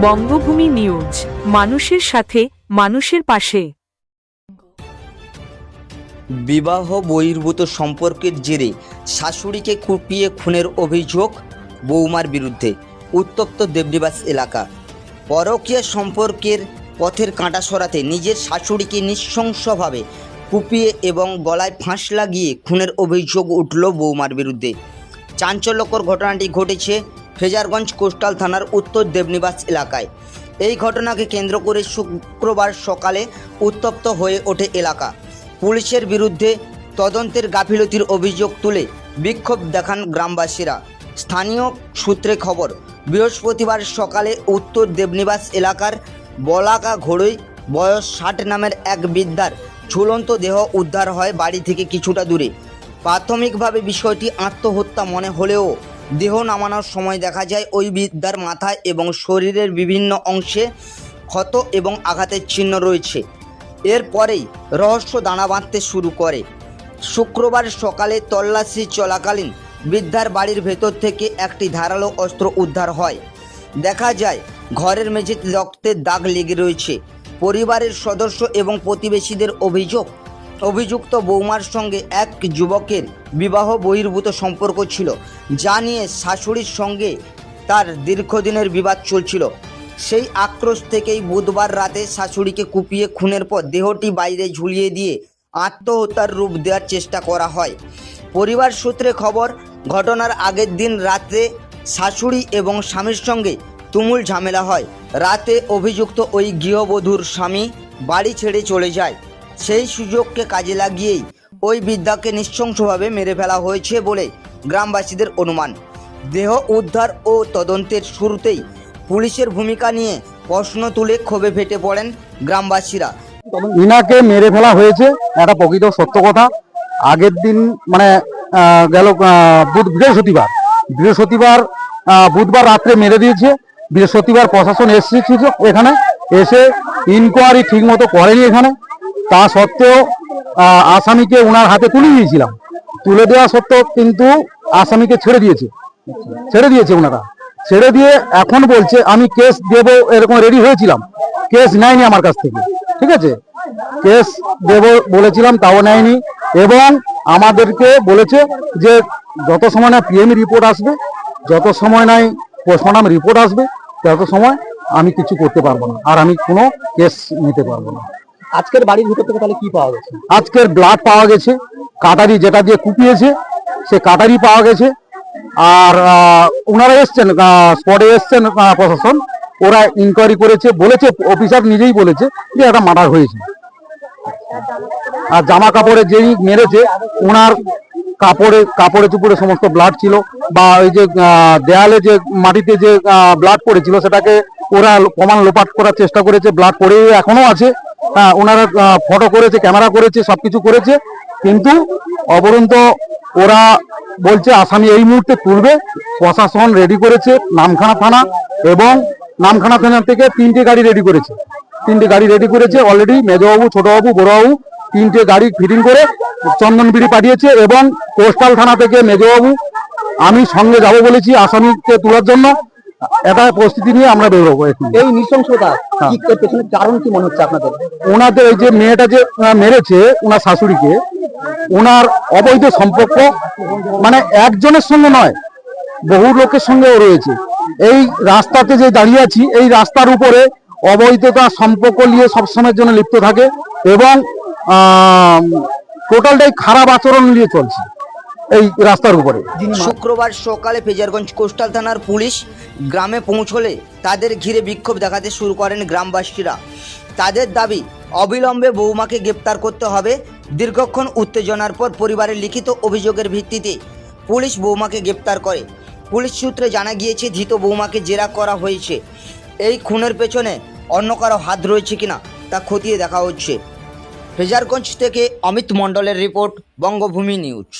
বঙ্গভূমি news, মানুষের সাথে মানুষের পাশে। বিবাহ বহির্ভূত সম্পর্কের জেরে শাশুড়িকে কুপিয়ে খুনের অভিযোগ বৌমার বিরুদ্ধে। উত্তপ্ত দেবনিবাস এলাকা। পরকীয়া সম্পর্কের পথের কাঁটা সরাতে নিজের শাশুড়িকে নৃশংসভাবে কুপিয়ে এবং গলায় ফাঁস লাগিয়ে খুনের অভিযোগ উঠল বৌমার বিরুদ্ধে। চাঞ্চল্যকর ঘটনাটি ঘটেছে ফ্রেজারগঞ্জ কোস্টাল থানার উত্তর দেবনিবাস এলাকায়। এই ঘটনাকে কেন্দ্র করে শুক্রবার সকালে উত্তপ্ত হয়ে ওঠে এলাকা। পুলিশের বিরুদ্ধে তদন্তের গাফিলতির অভিযোগ তুলে বিক্ষোভ দেখান গ্রামবাসীরা। স্থানীয় সূত্রে খবর, বৃহস্পতিবার সকালে উত্তর দেবনিবাস এলাকার বলাকা ঘোড়ই বয়স 60 নামের এক বৃদ্ধার ঝুলন্ত দেহ উদ্ধার হয় বাড়ি থেকে কিছুটা দূরে। প্রাথমিকভাবে বিষয়টি আত্মহত্যা মনে হলেও দেহ নামানোর সময় দেখা যায় ওই বৃদ্ধার মাথায় এবং শরীরের বিভিন্ন অংশে ক্ষত এবং আঘাতের চিহ্ন রয়েছে। এরপরেই রহস্য দানা বাঁধতে শুরু করে। শুক্রবার সকালে তল্লাশি চলাকালীন বৃদ্ধার বাড়ির ভেতর থেকে একটি ধারালো অস্ত্র উদ্ধার হয়। দেখা যায় ঘরের মেঝেতে রক্তের দাগ লেগে রয়েছে। পরিবারের সদস্য এবং প্রতিবেশীদের অভিযুক্ত বৌমার সঙ্গে এক যুবকের বিবাহ বহির্ভূত সম্পর্ক ছিল, যা নিয়ে শাশুড়ির সঙ্গে তার দীর্ঘদিনের বিবাদ চলছিল। সেই আক্রোশ থেকেই বুধবার রাতে শাশুড়িকে কুপিয়ে খুনের পর দেহটি বাইরে ঝুলিয়ে দিয়ে আত্মহত্যার রূপ দেওয়ার চেষ্টা করা হয়। পরিবার সূত্রে খবর, ঘটনার আগের দিন রাতে শাশুড়ি এবং স্বামীর সঙ্গে তুমুল ঝামেলা হয়। রাতে অভিযুক্ত ওই গৃহবধূর স্বামী বাড়ি ছেড়ে চলে যায়। সেই সুযোগকে কাজে লাগিয়েই ওই বৃদ্ধাকে নৃশংসভাবে মেরে ফেলা হয়েছে বলে গ্রামবাসীদের অনুমান। দেহ উদ্ধার ও তদন্তের শুরুতেই পুলিশের ভূমিকা নিয়ে প্রশ্ন তুলে ক্ষোভে ফেটে পড়েন গ্রামবাসীরা। ইনাকে মেরে ফেলা হয়েছে, এটা প্রকৃত সত্য কথা। আগের দিন মানে গেল বৃহস্পতিবার বুধবার রাত্রে মেরে দিয়েছে। বৃহস্পতিবার প্রশাসন এসেছিল এখানে, এসে ইনকোয়ারি ঠিক মতো করেনি এখানে। তা সত্ত্বেও আসামিকে ওনার হাতে তুলে দিয়েছিলাম। তুলে দেওয়া সত্ত্বেও কিন্তু আসামিকে ছেড়ে দিয়েছে ওনারা। ছেড়ে দিয়ে এখন বলছে আমি কেস দেব, এরকম রেডি হয়েছিলাম। কেস নেয়নি আমার কাছ থেকে, ঠিক আছে। কেস দেব বলেছিলাম, তাও নেয়নি। এবং আমাদেরকে বলেছে যে যত সময় না পিএম রিপোর্ট আসবে, যত সময় নাই পোস্টমর্টম রিপোর্ট আসবে, তত সময় আমি কিছু করতে পারবো না, আর আমি কোনো কেস নিতে পারবো না। আজকের বাড়ির ভিতর থেকে তাহলে কি পাওয়া গেছে? আজকের ব্লাড পাওয়া গেছে, কাটারি যেটা দিয়ে কুপিয়েছে সে কাটারি পাওয়া গেছে। আর ওনারা এসছেন, স্পটে এসছেন প্রশাসন, ওরা ইনকোয়ারি করেছে, বলেছে অফিসার নিজেই বলেছে যে একটা মার্ডার হয়েছে। আর জামা কাপড়ে যেই মেরেছে ওনার কাপড়ে চুপড়ে সমস্ত ব্লাড ছিল, বা ওই যে দেয়ালে যে মাটিতে যে ব্লাড পড়েছিল সেটাকে ওরা প্রমাণ লোপাট করার চেষ্টা করেছে। ব্লাড পড়ে এখনো আছে। ওনারা ফটো করেছে, ক্যামেরা করেছে, সবকিছু করেছে, কিন্তু অবরন্ত ওরা বলছে আসামি এই মুহূর্তে তুলবে। প্রশাসন রেডি করেছে নামখানা থানা, এবং নামখানা থানা থেকে 3টে গাড়ি রেডি করেছে অলরেডি। মেজবাবু, ছোটবাবু, বড়বাবু 3টে গাড়ি ফিটিং করে চন্দনবিড়ি পাঠিয়েছে। এবং কোস্টাল থানা থেকে মেজবাবু, আমি সঙ্গে যাব বলেছি আসামিকে তোলার জন্য। এটা প্রস্তুতি নিয়ে আমরা বেরোবো। এই নৃশংসতা পেছনে কারণ কি মনে হচ্ছে আপনাদের? ওনাদের এই যে মেয়েটা যে মেরেছে ওনার শাশুড়িকে, ওনার অবৈধ সম্পর্ক, মানে একজনের সঙ্গে নয়, বহু লোকের সঙ্গেও রয়েছে। এই রাস্তাতে যে দাঁড়িয়ে আছি, এই রাস্তার উপরে অবৈধতা সম্পর্ক নিয়ে সবসময়ের জন্য লিপ্ত থাকে, এবং টোটালটাই খারাপ আচরণ নিয়ে চলছে এই রাস্তার উপরে। শুক্রবার সকালে ফ্রেজারগঞ্জ কোস্টাল থানার পুলিশ গ্রামে পৌঁছলে তাদের ঘিরে বিক্ষোভ দেখাতে শুরু করেন গ্রামবাসীরা। তাদের দাবি, অবিলম্বে বৌমাকে গ্রেপ্তার করতে হবে। দীর্ঘক্ষণ উত্তেজনার পর পরিবারের লিখিত অভিযোগের ভিত্তিতে পুলিশ বৌমাকে গ্রেপ্তার করে। পুলিশ সূত্রে জানা গিয়েছে ধৃত বৌমাকে জেরা করা হয়েছে। এই খুনের পেছনে অন্য কারো হাত রয়েছে কিনা তা খতিয়ে দেখা হচ্ছে। ফ্রেজারগঞ্জ থেকে অমিত মণ্ডলের রিপোর্ট, বঙ্গভূমি নিউজ।